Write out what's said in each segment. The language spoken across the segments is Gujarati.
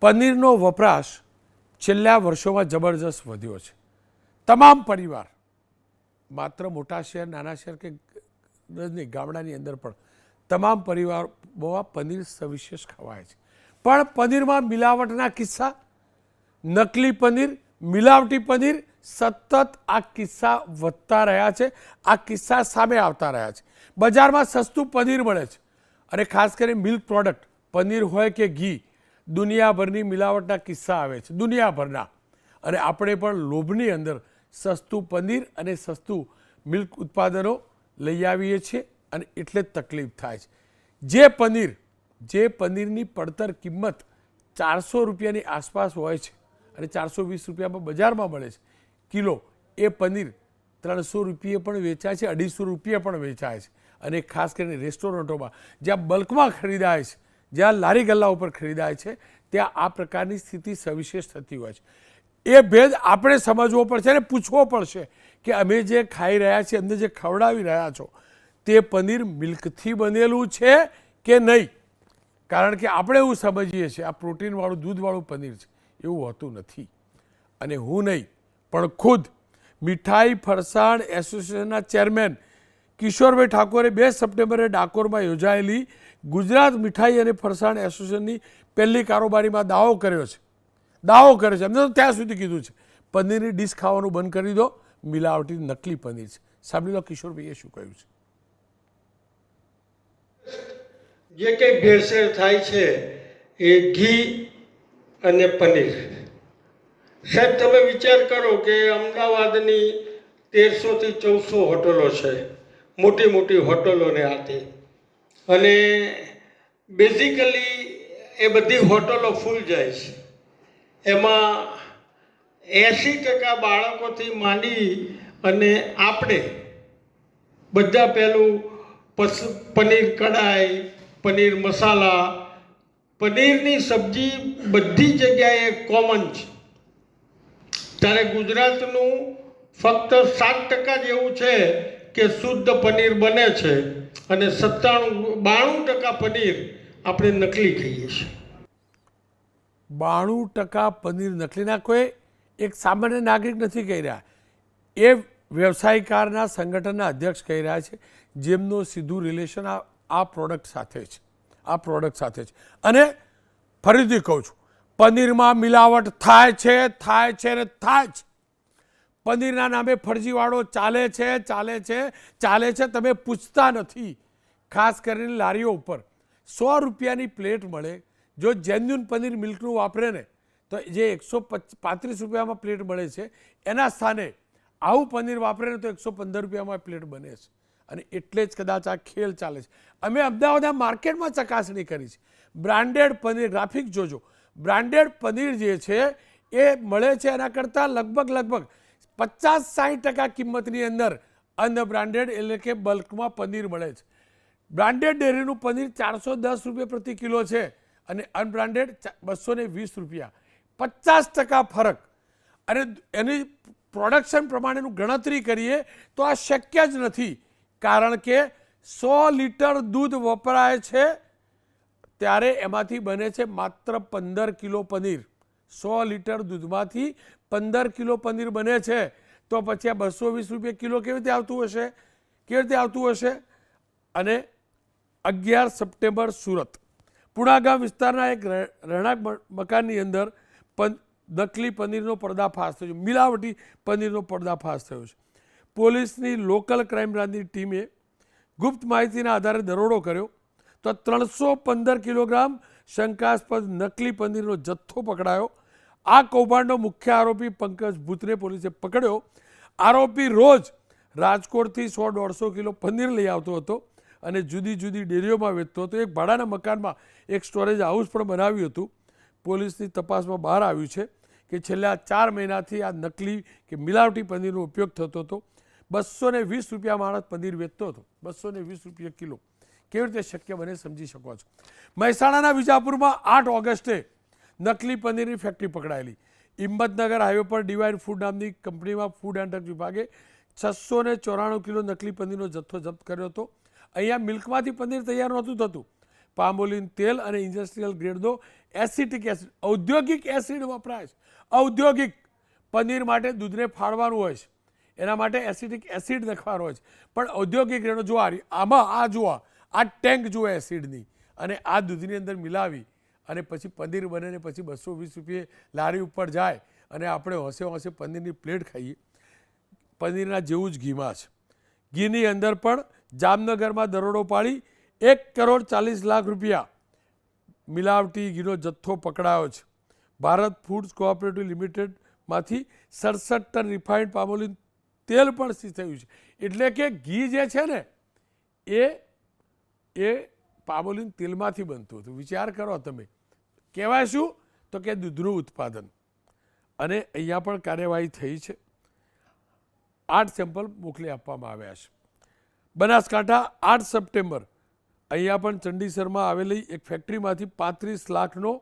પનીરનો વપરાશ છેલ્લા વર્ષોમાં જબરજસ્ત વધ્યો છે. તમામ પરિવાર, માત્ર મોટા શહેર, નાના શહેર કે નહીં, ગામડાની અંદર પણ તમામ પરિવારોમાં પનીર સવિશેષ ખવાય છે. પણ પનીરમાં મિલાવટના કિસ્સા, નકલી પનીર, મિલાવટી પનીર, સતત આ કિસ્સા વધતા રહ્યા છે. આ કિસ્સા સામે આવતા રહ્યા છે. બજારમાં સસ્તું પનીર મળે છે અને ખાસ કરીને મિલ્ક પ્રોડક્ટ, પનીર હોય કે ઘી, દુનિયાભરની મિલાવટના કિસ્સા આવે છે, દુનિયાભરના. અને આપણે પણ લોભની અંદર સસ્તું પનીર અને સસ્તું મિલ્ક ઉત્પાદનો લઈ આવીએ છીએ અને એટલે જ તકલીફ થાય છે. જે પનીરની પડતર કિંમત 400 રૂપિયાની આસપાસ હોય છે અને 420 રૂપિયામાં બજારમાં મળે છે કિલો, એ પનીર 300 રૂપિયે પણ વેચાય છે, 250 રૂપિયે પણ વેચાય છે. અને ખાસ કરીને રેસ્ટોરન્ટોમાં જ્યાં બલ્કમાં ખરીદાય છે, જ્યાં લારી ગલ્લા ઉપર ખરીદાય છે, ત્યાં આ પ્રકારની સ્થિતિ સવિશેષ થતી હોય છે. એ ભેદ આપણે સમજવો પડશે અને પૂછવો પડશે કે અમે જે ખાઈ રહ્યા છીએ, અમને જે ખવડાવી રહ્યા છો, તે પનીર મિલ્કથી બનેલું છે કે નહીં. કારણ કે આપણે એવું સમજીએ છીએ આ પ્રોટીનવાળું, દૂધવાળું પનીર છે. એવું હોતું નથી. અને હું નહીં પણ ખુદ મીઠાઈ ફરસાણ એસોસિએશનના ચેરમેન કિશોરભાઈ ઠાકોરે 2 સપ્ટેમ્બરે ડાકોરમાં યોજાયેલી ગુજરાત મીઠાઈ અને ફરસાણ એસોસિએશનની પહેલી કારોબારીમાં દાવો કર્યો છે. એમને તો ત્યાં સુધી કીધું છે પનીરની ડીશ ખાવાનું બંધ કરી દો, મિલાવટી નકલી પનીર છે. સાંભળી લો કિશોરભાઈએ શું કહ્યું છે. જે કંઈ ભેળસેળ થાય છે એ ઘી અને પનીર. સાહેબ, તમે વિચાર કરો કે અમદાવાદની 1300 થી 1400 હોટલો છે, મોટી મોટી હોટલોને હાથે, અને બેઝિકલી એ બધી હોટલો ફૂલ જાય છે. એમાં 80% બાળકોથી માંડી અને આપણે બધા પેલું પનીર કઢાઈ, પનીર મસાલા, પનીરની સબ્જી બધી જગ્યાએ કોમન છે. ત્યારે ગુજરાતનું ફક્ત 7% જ એવું છે કે શુદ્ધ પનીર બને છે અને 92% પનીર આપણે નકલી ખાઈએ છીએ. 92% પનીર નકલીના કોઈ એક સામાન્ય નાગરિક નથી કહી રહ્યા, એ વ્યવસાયકારના સંગઠનના અધ્યક્ષ કહી રહ્યા છે, જેમનું સીધું રિલેશન આ પ્રોડક્ટ સાથે છે. અને ફરીથી કહું છું, પનીરમાં મિલાવટ થાય છે. પનીરના નામે ફરજીવાળો ચાલે છે. તમે પૂછતા નથી. ખાસ કરીને લારીઓ ઉપર 100 રૂપિયાની પ્લેટ મળે. જો જેન્યુન પનીર મિલ્કનું વાપરે ને તો જે 135 રૂપિયામાં પ્લેટ મળે છે, એના સ્થાને આવું પનીર વાપરે ને તો 115 રૂપિયામાં પ્લેટ બને છે. અને એટલે જ કદાચ આ ખેલ ચાલે છે. અમે અમદાવાદના માર્કેટમાં ચકાસણી કરી છે. બ્રાન્ડેડ પનીર, ગ્રાફિક જોજો, બ્રાન્ડેડ પનીર જે છે એ મળે છે એના કરતાં લગભગ 50-60% કિંમતની અંદર અનબ્રાન્ડેડ એટલે કે બલ્કમાં પનીર મળે છે. બ્રાન્ડેડ ડેરીનું પનીર 410 રૂપિયા પ્રતિ કિલો છે અને અનબ્રાન્ડેડ 220 રૂપિયા, 50% ફરક. અને એની પ્રોડક્શન પ્રમાણેનું ગણતરી કરીએ તો આ શક્ય જ નથી. કારણ કે 100 લીટર દૂધ વપરાય છે ત્યારે એમાંથી બને છે માત્ર 15 કિલો પનીર. 100 લીટર દૂધમાંથી 15 કિલો પનીર બને છે, તો પછી આ 220 રૂપિયા કિલો કેવી રીતે આવતું હશે? અને 11 સપ્ટેમ્બર સુરત પુણાગામ વિસ્તારના એક રહેણાંક મકાનની અંદર નકલી પનીરનો પર્દાફાશ થયો, મિલાવટી પનીરનો પર્દાફાશ થયો છે. પોલીસની લોકલ ક્રાઇમ બ્રાન્ચની ટીમે ગુપ્ત માહિતીના આધારે દરોડો કર્યો તો 315 કિલોગ્રામ શંકાસ્પદ નકલી પનીરનો જથ્થો પકડાયો. આ કૌભાંડનો મુખ્ય આરોપી પંકજ ભૂતને પોલીસે પકડ્યો. આરોપી રોજ રાજકોટથી 100-150 કિલો પનીર લઈ આવતો હતો અને જુદી જુદી ડેરીઓમાં વેચતો હતો. એક ભાડાના મકાનમાં એક સ્ટોરેજ હાઉસ પણ બનાવ્યું હતું. પોલીસની તપાસમાં બહાર આવ્યું છે કે છેલ્લા 4 મહિનાથી આ નકલી કે મિલાવટી પનીરનો ઉપયોગ થતો હતો. 220 રૂપિયા માણસ પનીર વેચતો હતો, 220 રૂપિયા કિલો. કેવી રીતે શક્ય બને સમજી શકો છો. મહેસાણાના વિજાપુરમાં 8 ઓગસ્ટે નકલી પનીરની ફેક્ટરી પકડાયેલી. હિંમતનગર હાઈવે પર ડિવાઇન ફૂડ નામની કંપનીમાં ફૂડ એન્ડ ડ્રગ વિભાગે 694 કિલો નકલી પનીરનો જથ્થો જપ્ત કર્યો હતો. અહીંયા મિલ્કમાંથી પનીર તૈયાર નહોતું થતું, પામોલિન તેલ અને ઇન્ડસ્ટ્રીયલ ગ્રેડનો એસિટિક એસિડ, ઔદ્યોગિક એસિડ વપરાય છે. ઔદ્યોગિક પનીર માટે દૂધને ફાડવાનું હોય છે, એના માટે એસિડિક એસિડ નાખવાનો હોય છે, પણ ઔદ્યોગિક ગ્રેડનો જો આમાં આ જુઓ, આ ટેન્ક જુઓ એસિડની, અને આ દૂધની અંદર મિલાવી અને પછી પનીર બને ને પછી 220 રૂપિયે લારી ઉપર જાય અને આપણે હોંશે હોંશે પનીરની પ્લેટ ખાઈએ. પનીરના જેવું જ ઘીમાં છે. ઘીની અંદર પણ જામનગરમાં દરોડો પાડી 1,40,00,000 રૂપિયા મિલાવટી ઘીનો જથ્થો પકડાયો છે. ભારત ફૂડ્સ કોઓપરેટિવ લિમિટેડમાંથી 67 ટન રિફાઇન્ડ પામોલિન તેલ પણ સીઝ થયું છે. એટલે કે ઘી જે છે ને એ પામોલિન તેલમાંથી બનતું હતું. વિચાર કરો તમે. કહેવાય શું તો કે દૂધનું ઉત્પાદન. અને અહીંયા પણ કાર્યવાહી થઈ છે. 8 સેમ્પલ મોકલી આપવામાં આવ્યા છે. બનાસકાંઠા 8 સપ્ટેમ્બર અહીંયા પણ ચંડીસરમાં આવેલી એક ફેક્ટરીમાંથી 35 લાખનો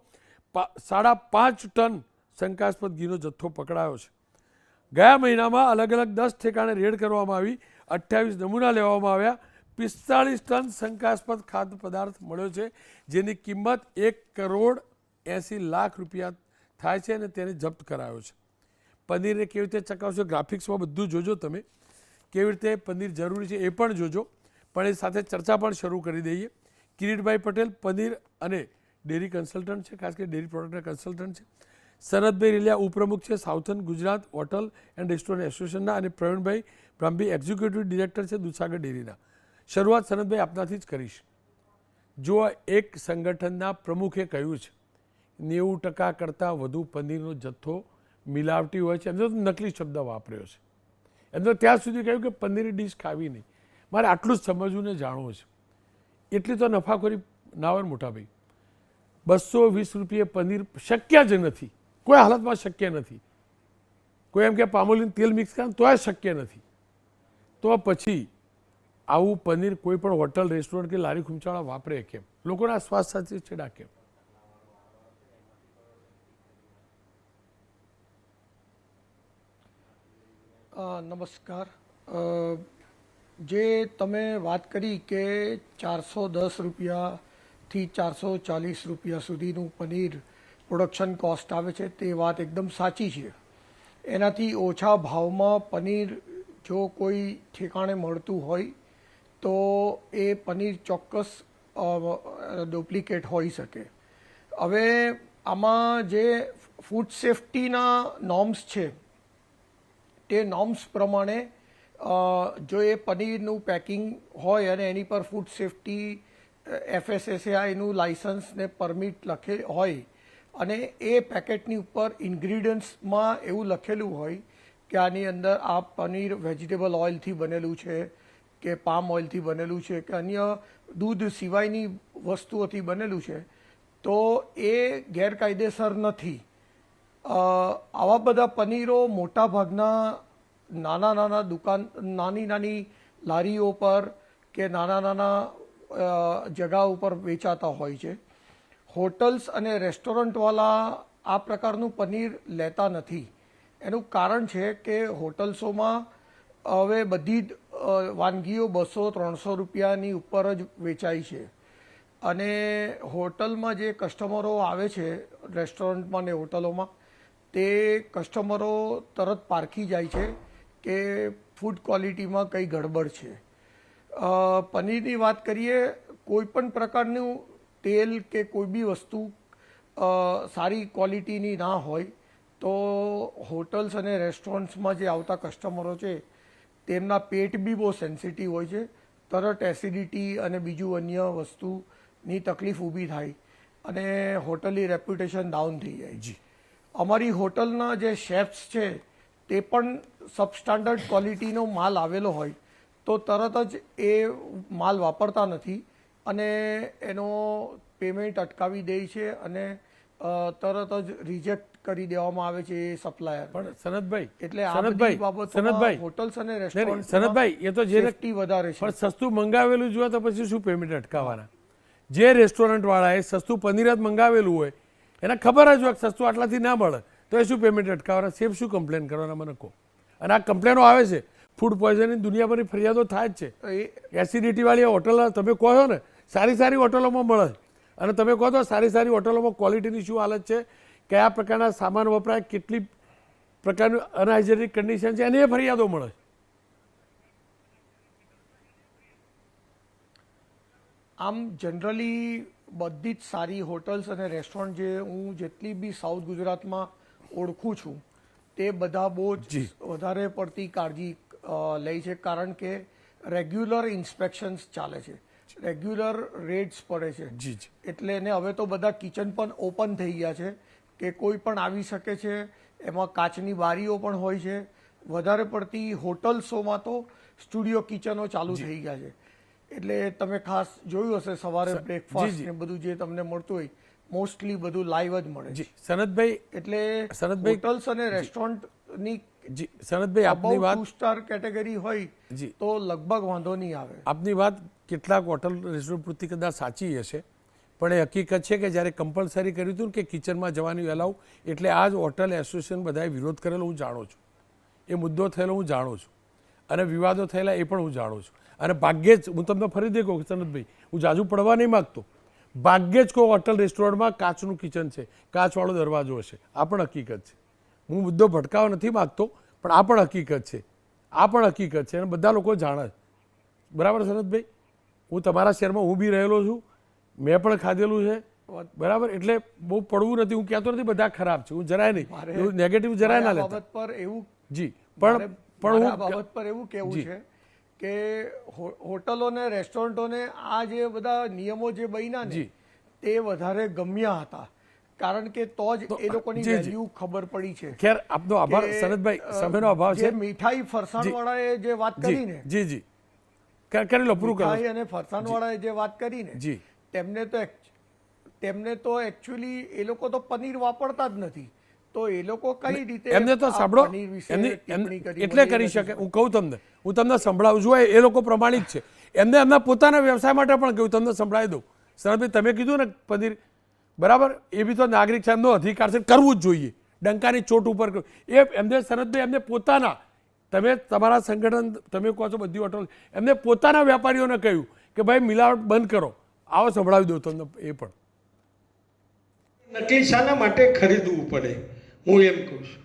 5.5 ટન શંકાસ્પદ ઘીનો જથ્થો પકડાયો છે. ગયા મહિનામાં અલગ અલગ 10 ઠેકાણે રેડ કરવામાં આવી, 28 નમૂના લેવામાં આવ્યા. 45 ટન શંકાસ્પદ ખાદ્ય પદાર્થ મળ્યો છે, જેની કિંમત 1,80,00,000 રૂપિયા થાય છે અને તેને જપ્ત કરાયો છે. પનીરને કેવી રીતે ચકાવશો, ગ્રાફિક્સમાં બધું જોજો તમે. કેવી રીતે પનીર જરૂરી છે એ પણ જોજો, પણ એ સાથે ચર્ચા પણ શરૂ કરી દઈએ. કિરીટભાઈ પટેલ પનીર અને ડેરી કન્સલ્ટન્ટ છે, ખાસ કરીને ડેરી પ્રોડક્ટના કન્સલ્ટન્ટ છે. સનતભાઈ રેલિયા ઉપપ્રમુખ છે southern Gujarat hotel and restaurant એસોસિએશનના, અને પ્રવીણભાઈ બ્રાહ્મી એક્ઝિક્યુટિવ ડિરેક્ટર છે દૂધસાગર ડેરીના. શરૂઆત સનતભાઈ આપનાથી જ કરીશ. જો એક સંગઠનના પ્રમુખે કહ્યું છે 90% કરતાં વધુ પનીરનો જથ્થો મિલાવટી હોય છે, એમનો નકલી શબ્દ વાપર્યો છે. એમનો ત્યાં સુધી કહ્યું કે પનીરની ડીશ ખાવી નહીં. મારે આટલું જ સમજવું ને જાણવું છે. એટલી તો નફાખોરી ના હોય મોટા ભાઈ. 220 રૂપિયે પનીર શક્ય જ નથી, કોઈ હાલતમાં શક્ય નથી. કોઈ એમ કે પામોલિન તેલ મિક્સ કરે તો શક્ય નથી. તો પછી આવું પનીર કોઈ પણ હોટલ રેસ્ટોરન્ટ કે લારી ખૂંચાળા વાપરે કેમ? લોકોના સ્વાસ્થ્ય સાથે છેડા કેમ? નમસ્કાર. જે તમે વાત કરી કે 410 રૂપિયાથી 440 રૂપિયા સુધીનું પનીર પ્રોડક્શન કોસ્ટ આવે છે, તે વાત એકદમ સાચી છે. એનાથી ઓછા ભાવમાં પનીર જો કોઈ ઠેકાણે મળતું હોય તો એ પનીર ચોક્કસ ડુપ્લિકેટ હોઈ શકે. હવે આમાં જે ફૂડ સેફ્ટીના નોર્મ્સ છે તે નોર્મ્સ પ્રમાણે જો એ પનીરનું પેકિંગ હોય અને એની પર ફૂડ સેફ્ટી FSSAIનું લાઇસન્સ ને પરમિટ લખે હોય અને એ પેકેટની ઉપર ઇન્ગ્રીડિયન્ટ્સમાં એવું લખેલું હોય કે આની અંદર આ પનીર વેજીટેબલ ઓઇલથી બનેલું છે કે પામ ઓઇલથી બનેલું છે કે અન્ય દૂધ સિવાયની વસ્તુઓથી બનેલું છે, તો એ ગેરકાયદેસર નથી. આવા બધા પનીરો મોટાભાગના નાની નાની લારીઓ પર કે નાના જગા ઉપર વેચાતા હોય છે. હોટલ્સ અને રેસ્ટોરન્ટવાળા આ પ્રકારનું પનીર લેતા નથી. એનું કારણ છે કે હોટલ્સોમાં હવે બધી જ વાનગીઓ 200-300 રૂપિયાની ઉપર જ વેચાય છે, અને હોટલમાં જે કસ્ટમરો આવે છે રેસ્ટોરન્ટમાં ને હોટલોમાં, તે કસ્ટમરો તરત પારખી જાય છે કે ફૂડ ક્વોલિટીમાં કંઈ ગડબડ છે. પનીરની વાત કરીએ, કોઈ પણ પ્રકારનું તેલ કે કોઈ બી વસ્તુ સારી ક્વોલિટીની ના હોય તો હોટલ્સ અને રેસ્ટોરન્ટ્સમાં જે આવતા કસ્ટમરો છે તેમના પેટ બી બહુ સેન્સિટિવ હોય છે. તરત એસિડિટી અને બીજું અન્ય વસ્તુની તકલીફ ઊભી થાય અને હોટલની રેપ્યુટેશન ડાઉન થઈ જાય. અમારી હોટલના જે શેફ્સ છે તે પણ સબસ્ટાન્ડર્ડ ક્વોલિટીનો માલ આવેલો હોય તો તરત જ એ માલ વાપરતા નથી અને એનો પેમેન્ટ અટકાવી દે છે અને તરત જ રિજેક્ટ કરી દેવામાં આવે છે એ સપ્લાયર. પણ સનતભાઈ, એટલે આ બધી બાબતોમાં હોટલ્સ અને રેસ્ટોરન્ટ સનતભાઈ, એ તો જે સેફ્ટી વધારે છે. પણ સસ્તું મંગાવેલું જોઈએ તો પછી શું પેમેન્ટ અટકાવવાના? જે રેસ્ટોરન્ટ વાળાએ સસ્તું પનીર જ મંગાવેલું હોય, એને ખબર જ હોય કે સસ્તું આટલાથી ના મળે, તો એ શું પેમેન્ટ અટકાવવાના? સેફ શું કમ્પ્લેન કરવાના મને કહો. અને આ કમ્પ્લેનો આવે છે, ફૂડ પોઈઝનિંગ દુનિયાભરની ફરિયાદો થાય જ છે. એસિડિટી વાળી હોટલ તમે કહો છો ને, સારી હોટલોમાં મળે છે. અને તમે કહો તો સારી સારી હોટલોમાં ક્વોલિટીની શું હાલત છે, કયા પ્રકારના સામાન વપરાય, કેટલી પ્રકારનું અનહાઇજેનિક કન્ડિશન છે, એની ફરિયાદો મળે છે. આમ જનરલી બધી જ સારી હોટલ્સ અને રેસ્ટોરન્ટ જે હું જેટલી બી સાઉથ ગુજરાતમાં ઓળખું છું તે બધા બહુ જ વધારે પડતી કાળજી લે છે, કારણ કે રેગ્યુલર ઇન્સ્પેક્શન્સ ચાલે છે, રેગ્યુલર રેડ્સ પડે છે. જી જી. એટલે ને હવે તો બધા કિચન પણ ઓપન થઈ ગયા છે કે કોઈ પણ આવી શકે છે, એમાં કાચની બારીઓ પણ હોય છે. વધારે પડતી હોટલ્સોમાં તો સ્ટુડિયો કિચનો ચાલુ થઈ ગયા છે. એટલે તમે ખાસ જોયું હશે સવારે બ્રેકફાસ્ટ ને બધું જે તમને મળતું હોય મોસ્ટલી બધું લાઈવ જ મળે છે. સનતભાઈ, એટલે સનતભાઈ, હોટલ્સ અને રેસ્ટોરન્ટની જી સનતભાઈ, આપની વાત 2 સ્ટાર કેટેગરી હોય જી, તો લગભગ વાંધો નહીં આવે. આપની વાત કેટલાક હોટલ રેસ્ટોરન્ટ પૂરતી કદાચ સાચી હશે, પણ એ હકીકત છે કે જ્યારે કમ્પલસરી કર્યું હતું ને કે કિચનમાં જવાની એલાવ, એટલે આ જ હોટલ એસોસિએશન બધાએ વિરોધ કરેલો હું જાણું છું, એ મુદ્દો થયેલો હું જાણું છું, અને વિવાદો થયેલા એ પણ હું જાણું છું. અને ભાગ્યે જ હું તમને ફરીથી કહું સનતભાઈ, હું જાજુ પડવા નહીં માગતો, ભાગ્યે જ કોઈ હોટલ રેસ્ટોરન્ટમાં કાચનું કિચન છે, કાચવાળો દરવાજો હશે. આ પણ હકીકત છે. હું મુદ્દો ભટકાવવા નથી માગતો, પણ આ પણ હકીકત છે, આ પણ હકીકત છે, અને બધા લોકો જાણે છે. બરાબર સનતભાઈ, હું તમારા શહેરમાં હું બી રહેલો છું, મેં પણ ખાધેલું છે. બરાબર, એટલે બહુ પડવું નથી. હું કહેતો નથી બધા ખરાબ છે, હું જરાય નહીં, એવું નેગેટિવ જરાય ના લેતા. બાબત પર એવું જી, પણ હું બાબત પર એવું કેવું છે કે હોટલો ને રેસ્ટોરન્ટોને આ જે બધા નિયમો જે બન્યા ને તે વધારે ગમ્યા હતા, કારણ કે તો જ એ લોકોની વેલ્યુ ખબર પડી છે. ખેર, આપનો આભાર સનતભાઈ, સમયનો અભાવ છે. જે મીઠાઈ ફરસાણ વાળાએ જે વાત કરી ને, જી જી, કરી લો, પૂરું કરો. મીઠાઈ અને ફરસાણ વાળાએ જે વાત કરી ને, જી, તેમને તો એકચ્યુઅલી એ લોકો તો પનીર વાપરતા જ નથી, તો એ લોકો કઈ રીતે એમને તો સાંભળો, એટલે કરી શકે. હું કહું તમને સંભળાવું છું, એ લોકો પ્રમાણિક છે, એમને એમના પોતાના વ્યવસાય માટે પણ કહ્યું, તમને સંભળાવી દઉં. સરભાઈ, તમે કીધું ને પનીર, બરાબર, એ બી તો નાગરિક છે, એમનો અધિકાર છે, કરવું જ જોઈએ, ડંકાની ચોટ ઉપર. એ એમને સરહદભાઈ એમને પોતાના, તમે તમારા સંગઠન તમે કહો છો બધી હોટલ, એમને પોતાના વેપારીઓને કહ્યું કે ભાઈ મિલાવટ બંધ કરો. આવો સંભળાવી દઉં તમને. એ પણ નકલી શાના માટે ખરીદવું પડે, હું એમ કહું છું.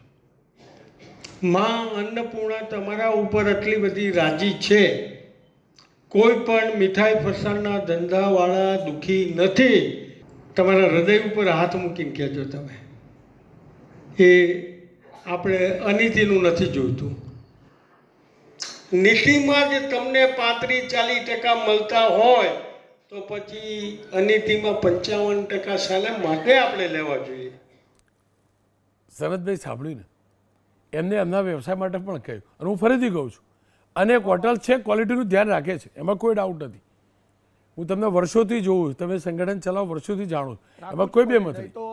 માં અન્નપૂર્ણા તમારા ઉપર આટલી બધી રાજી છે, કોઈ પણ મીઠાઈ ફરસાણના ધંધાવાળા દુઃખી નથી. તમારા હૃદય ઉપર હાથ મૂકીને કહેજો તમે, એ આપણે અનીતિનું નથી જોઈતું. નીતિમાં જ તમને 35-40% મળતા હોય તો પછી અનીતિમાં 55% શાના માટે આપણે લેવા જોઈએ. સરહદભાઈ, સાંભળ્યું ને, એમને એમના વ્યવસાય માટે પણ કહ્યું, અને હું ફરીથી કહું છું, અનેક હોટલ છે ક્વોલિટીનું ધ્યાન રાખે છે, એમાં કોઈ ડાઉટ નથી. હું તમને વર્ષોથી જોઉં, તમે સંગઠન ચલાવો વર્ષોથી જાણો, એમાં કોઈ બે મત નહીં. તો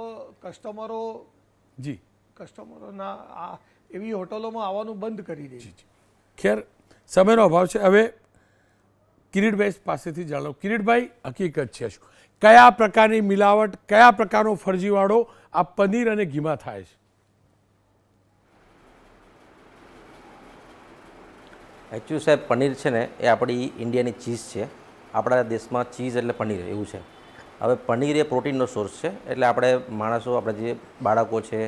કસ્ટમરોના એવી હોટલોમાં આવવાનું બંધ કરી દે. ખેર, સમયનો અભાવ છે. હવે કિરીટભાઈ પાસેથી જાણો. કિરીટભાઈ, હકીકત છે શું, કયા પ્રકારની મિલાવટ, કયા પ્રકારનો ફરજીવાળો આ પનીર અને ઘીમાં થાય છે? એકચ્યુઅલી સાહેબ, પનીર છે ને એ આપણી ઇન્ડિયાની ચીઝ છે. આપણા દેશમાં ચીઝ એટલે પનીર એવું છે. હવે પનીર એ પ્રોટીનનો સોર્સ છે, એટલે આપણે માણસો, આપણે જે બાળકો છે,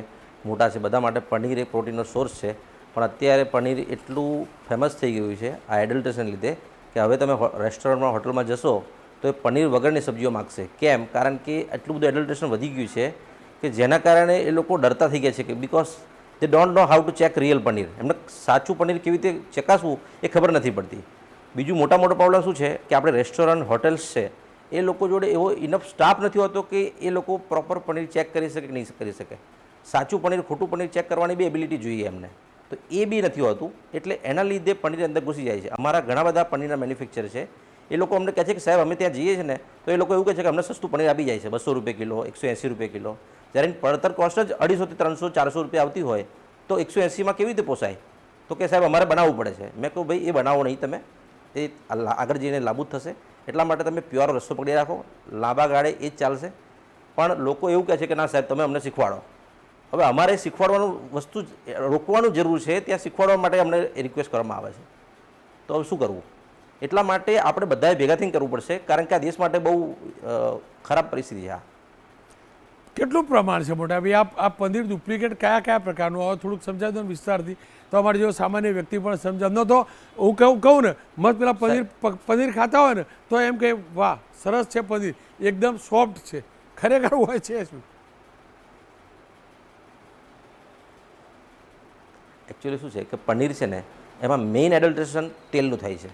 મોટા છે, બધા માટે પનીર એ પ્રોટીનનો સોર્સ છે. પણ અત્યારે પનીર એટલું ફેમસ થઈ ગયું છે આ એડલ્ટ્રેશન લીધે કે હવે તમે રેસ્ટોરન્ટમાં, હોટલમાં જશો તો એ પનીર વગરની સબ્જીઓ માગશે. કેમ? કારણ કે એટલું બધું એડલ્ટ્રેશન વધી ગયું છે કે જેના કારણે એ લોકો ડરતા થઈ ગયા છે કે because they don't know how to check real paneer. એમને સાચું પનીર કેવી રીતે ચકાસવું એ ખબર નથી પડતી. બીજું મોટો પ્રોબ્લેમ શું છે કે આપણે રેસ્ટોરન્ટ, હોટેલ્સ છે, એ લોકો જોડે એવો ઇનફ સ્ટાફ નથી હોતો કે એ લોકો પ્રોપર પનીર ચેક કરી શકે કે નહીં કરી શકે. સાચું પનીર, ખોટું પનીર ચેક કરવાની બી એબિલિટી જોઈએ એમને, તો એ બી નથી હોતું. એટલે એના લીધે પનીર અંદર ઘૂસી જાય છે. અમારા ઘણા બધા પનીરના મેન્યુફેક્ચર છે, એ લોકો અમને કહે છે કે સાહેબ અમે ત્યાં જઈએ છીએ ને તો એ લોકો એવું કહે છે કે અમને સસ્તું પનીર આપી જાય છે, 200 રૂપિયા કિલો, 180 રૂપિયા કિલો. જ્યારે પડતર કોસ્ટ જ 250 થી 300, 400 રૂપિયા આવતી હોય તો 180માં કેવી રીતે પોસાય? તો કે સાહેબ અમારે બનાવવું પડે છે. મેં કહું ભાઈ એ બનાવો નહીં તમે, એ આગળ જઈને લાંબુ થશે. એટલા માટે તમે પ્યોર રસ્તો પકડી રાખો, લાંબા ગાળે એ જ ચાલશે. પણ લોકો એવું કહે છે કે ના સાહેબ તમે અમને શીખવાડો. હવે અમારે શીખવાડવાનું વસ્તુ રોકવાનું જરૂર છે, ત્યાં શીખવાડવા માટે અમને રિક્વેસ્ટ કરવામાં આવે છે. તો હવે શું કરવું? એટલા માટે આપણે બધાએ ભેગા થઈને કરવું પડશે, કારણ કે આ દેશ માટે બહુ ખરાબ પરિસ્થિતિ છે આ. કેટલું પ્રમાણ છે મોટા ભાઈ? આ પનીર ડુપ્લિકેટ કયા કયા પ્રકારનું આવે થોડુંક સમજાવી દો ને વિસ્તારથી, તો અમારે જેવો સામાન્ય વ્યક્તિ પણ સમજાવ. ન તો હું કહું ને મત પેલા પનીર ખાતા હોય ને તો એમ કે વાહ સરસ છે પનીર, એકદમ સોફ્ટ છે, ખરેખર હોય છે શું? એકચ્યુઅલી શું છે કે પનીર છે ને એમાં મેઇન એડલ્ટ્રેશન તેલનું થાય છે.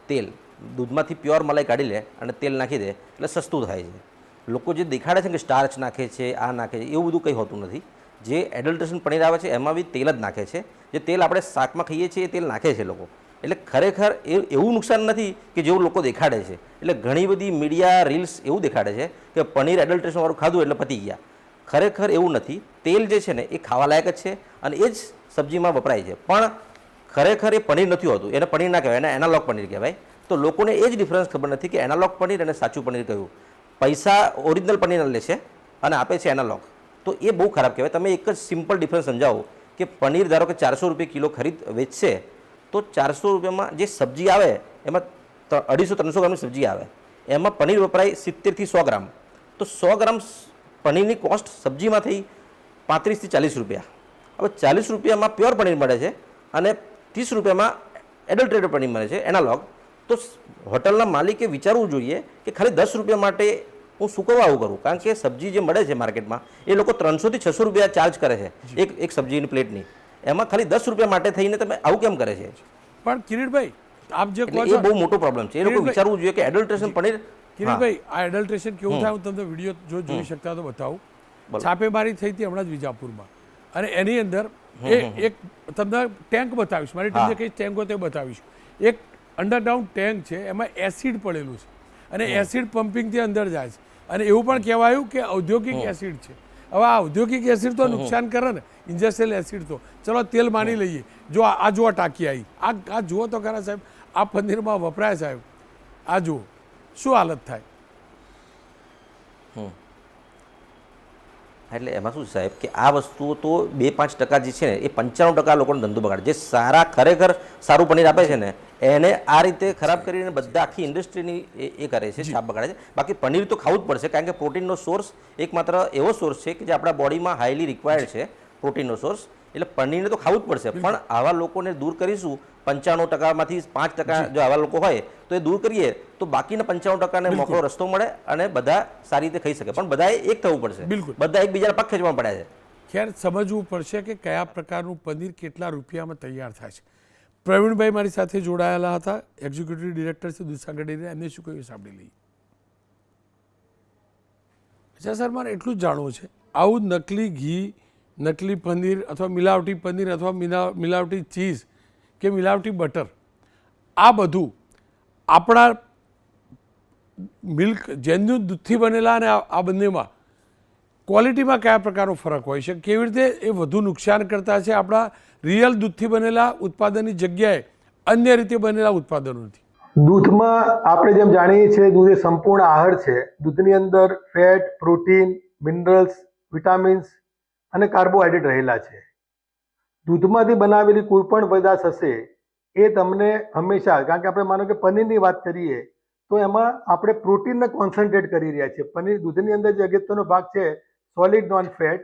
તેલ દૂધમાંથી પ્યોર મલાઈ કાઢી લે અને તેલ નાખી દે એટલે સસ્તું થાય છે. લોકો જે દેખાડે છે કે સ્ટાર્ચ નાખે છે, આ નાખે છે, એવું બધું કંઈ હોતું નથી. જે એડલ્ટ્રેશન પનીર આવે છે એમાં બી તેલ જ નાખે છે. જે તેલ આપણે શાકમાં ખાઈએ છીએ એ તેલ નાખે છે લોકો. એટલે ખરેખર એવું નુકસાન નથી કે જેવું લોકો દેખાડે છે. એટલે ઘણી બધી મીડિયા રીલ્સ એવું દેખાડે છે કે પનીર એડલ્ટ્રેશનવાળું ખાધું એટલે પતી ગયા. ખરેખર એવું નથી. તેલ જે છે ને એ ખાવા લાયક જ છે અને એ જ સબ્જીમાં વપરાય છે, પણ ખરેખર એ પનીર નથી હોતું. એને પનીર ના કહેવાય, એને એનાલોગ પનીર કહેવાય. તો લોકોને એ જ ડિફરન્સ ખબર નથી કે એનાલોગ પનીર અને સાચું પનીર કયું. પૈસા ઓરિજિનલ પનીર લે છે અને આપે છે એનાલોગ, તો એ બહુ ખરાબ કહેવાય. તમે એક જ સિમ્પલ ડિફરન્સ સમજાવો કે પનીર ધારો કે 400 રૂપિયા કિલો વેચશે, તો 400 રૂપિયામાં જે સબ્જી આવે એમાં 250-300 ગ્રામની સબ્જી આવે, એમાં પનીર વપરાય 70 થી 100 ગ્રામ. તો 100 ગ્રામ પનીરની કોસ્ટ સબ્જીમાં થઈ 35 થી 40 રૂપિયા. હવે 40 રૂપિયામાં પ્યોર પનીર મળે છે અને 30 રૂપિયામાં એડલ્ટ્રેટેડ પનીર મળે છે એનાલોગ. તો હોટલના માલિકે વિચારવું જોઈએ કે ખાલી 10 રૂપિયા માટે હું શું કરવા આવું કરું, કારણ કે સબ્જી જે મળે છે માર્કેટમાં એ લોકો 300 થી 600 રૂપિયા ચાર્જ કરે છે એક સબ્જીની પ્લેટની. એમાં ખાલી 10 રૂપિયા માટે થઈને તમે આવું કેમ કરે છે? પણ કિરીટભાઈ આપ જે કહો એ છો બહુ મોટો પ્રોબ્લેમ છે. એ લોકો વિચારવું જોઈએ કે એડલ્ટ્રેશન પનીર. કિરીટભાઈ આ એડલ્ટ્રેશન કેવું થાય હું તમને વિડીયો જો જોઈ શકતા તો બતાવું. છાપેમારી થઈ હતી હમણાં જ વિજાપુરમાં, અને એની અંદર એક તમને ટેન્ક બતાવીશ, મારી ટીમને કઈ ટેન્ક હોય તે બતાવીશ. એક અંડરગ્રાઉન્ડ ટેન્ક છે, એમાં એસિડ પડેલું છે અને એસિડ પમ્પિંગથી અંદર જાય છે, અને એવું પણ કહેવાયું કે ઔદ્યોગિક એસિડ છે. હવે આ ઔદ્યોગિક એસિડ તો નુકસાન કરે ને, ઇન્ડસ્ટ્રીયલ એસિડ તો ચલો તેલ માની લઈએ. જો આ જુઓ ટાંકી આવી, આ જુઓ તો ખરા સાહેબ, આ પનીરમાં વપરાય સાહેબ, આ જુઓ શું હાલત થાય. એટલે એમાં શું સાહેબ કે આ વસ્તુઓ તો 2-5% જે છે ને એ 95% લોકોનો ધંધો બગાડે. જે સારા ખરેખર સારું પનીર આપે છે ને એને આ રીતે ખરાબ કરીને બધા આખી ઇન્ડસ્ટ્રીની એ કરે છે, છાપ બગાડે છે. બાકી પનીર તો ખાવું જ પડશે, કારણ કે પ્રોટીનનો સોર્સ એકમાત્ર એવો સોર્સ છે કે જે આપણા બોડીમાં હાઈલી રિક્વાયર્ડ છે, પ્રોટીનનો સોર્સ. એટલે પનીરને તો ખાવું જ પડશે, પણ આવા લોકોને દૂર કરીશું. 95%માંથી 5% જો આવા લોકો હોય તો એ દૂર કરીએ તો બાકીના 95%ને મોકળો રસ્તો મળે અને બધા સારી રીતે ખાઈ શકે. પણ બધાએ એક થવું પડશે, બધા એકબીજાના પગ ખેંચવા પડ્યા છે. ખેર સમજવું પડશે કે કયા પ્રકારનું પનીર કેટલા રૂપિયામાં તૈયાર થાય છે. પ્રવીણભાઈ મારી સાથે જોડાયેલા હતા, એક્ઝિક્યુટિવ ડિરેક્ટર છે દૂધસાગર ડેરી. એમને શું કહ્યું સાંભળી લઈએ. અચ્છા સર, મારે એટલું જ જાણવું છે, આવું નકલી ઘી, નકલી પનીર અથવા મિલાવટી પનીર અથવા મિલાવટી ચીઝ કે મિલાવટી બટર, આ બધું આપણા મિલ્ક જેન્યુન દૂધથી બનેલા અને આ બંનેમાં ક્વોલિટીમાં કયા પ્રકારનો ફરક હોય છે? કેવી રીતે એ વધુ નુકસાન કરતા છે આપણા રિયલ દૂધથી બનેલા ઉત્પાદનની જગ્યાએ અન્ય રીતે બનેલા ઉત્પાદનોથી? દૂધમાં આપણે જેમ જાણીએ છીએ, દૂધ એ સંપૂર્ણ આહાર છે. દૂધની અંદર ફેટ, પ્રોટીન, મિનરલ્સ, વિટામિન્સ અને કાર્બોહાઈડ્રેટ રહેલા છે. દૂધમાંથી બનાવેલી કોઈ પણ પદાર્થ હશે એ તમને હંમેશા, કારણ કે આપણે માનો કે પનીરની વાત કરીએ તો એમાં આપણે પ્રોટીનને કોન્સન્ટ્રેટ કરી રહ્યા છીએ. પનીર દૂધની અંદર જે અગત્યનો ભાગ છે સોલિડ નોન ફેટ,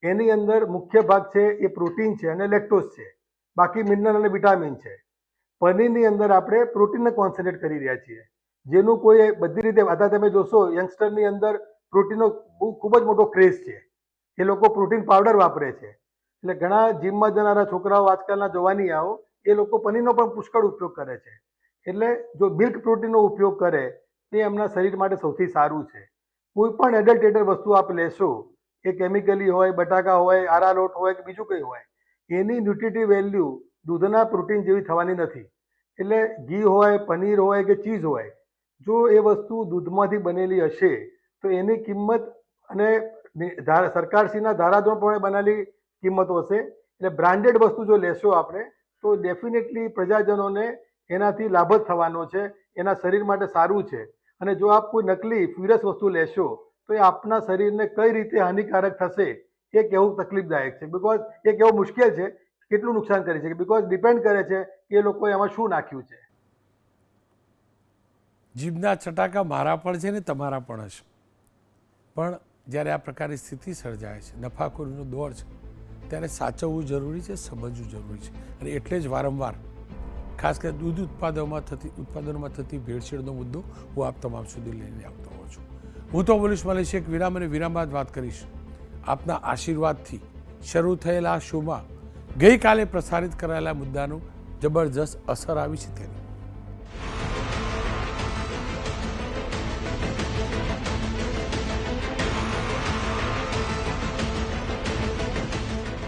એની અંદર મુખ્ય ભાગ છે એ પ્રોટીન છે અને લેક્ટોઝ છે, બાકી મિનરલ અને વિટામિન છે. પનીરની અંદર આપણે પ્રોટીનને કોન્સન્ટ્રેટ કરી રહ્યા છીએ, જેનું કોઈ બધી રીતે અત્યારે તમે જોશો યંગસ્ટરની અંદર પ્રોટીનનો ખૂબ જ મોટો ક્રેઝ છે. એ લોકો પ્રોટીન પાવડર વાપરે છે. એટલે ઘણા જીમમાં જનારા છોકરાઓ આજકાલના જોવાની આવો, એ લોકો પનીરનો પણ પુષ્કળ ઉપયોગ કરે છે. એટલે જો મિલ્ક પ્રોટીનનો ઉપયોગ કરે તે એમના શરીર માટે સૌથી સારું છે. કોઈ પણ એડલ્ટેટેડ વસ્તુ આપ લેશો, એ કેમિકલી હોય, બટાકા હોય, આરારોટ હોય કે બીજું કંઈ હોય, એની ન્યુટ્રિટિવ વેલ્યુ દૂધના પ્રોટીન જેવી થવાની નથી. એટલે ઘી હોય, પનીર હોય કે ચીઝ હોય, જો એ વસ્તુ દૂધમાંથી બનેલી હશે તો એની કિંમત અને સરકારશ્રીના ધારાધોરણ પ્રમાણે બનેલી કિંમતો હશે. એટલે બ્રાન્ડેડ વસ્તુ જો લેશો આપણે તો ડેફિનેટલી પ્રજાજનોને એનાથી લાભ જ થવાનો છે, એના શરીર માટે સારું છે. અને જો આપ કોઈ નકલી ફ્યુરસ વસ્તુ લેશો તો એ આપના શરીરને કઈ રીતે હાનિકારક થશે એ કહેવું તકલીફદાયક છે. બિકોઝ એ કહેવું મુશ્કેલ છે કેટલું નુકસાન કરી શકે, બિકોઝ ડિપેન્ડ કરે છે કે એ લોકોએ એમાં શું નાખ્યું છે. જીભના ચટાકા મારા પણ છે ને તમારા પણ હશે, પણ જ્યારે આ પ્રકારની સ્થિતિ સર્જાય છે, નફાખોરીનો દોર છે, ત્યારે સાચવવું જરૂરી છે, સમજવું જરૂરી છે. અને એટલે જ વારંવાર ખાસ કરીને દૂધ ઉત્પાદનોમાં થતી ભેળસેળનો મુદ્દો હું આપ તમામ સુધી લઈને આવતો હોઉં છું. હું તો બોલીશ મળીશ એક વિરામ, અને વિરામ બાદ વાત કરીશ આપના આશીર્વાદથી શરૂ થયેલા આ શોમાં ગઈકાલે પ્રસારિત કરાયેલા મુદ્દાનું જબરજસ્ત અસર આવી છે તેની.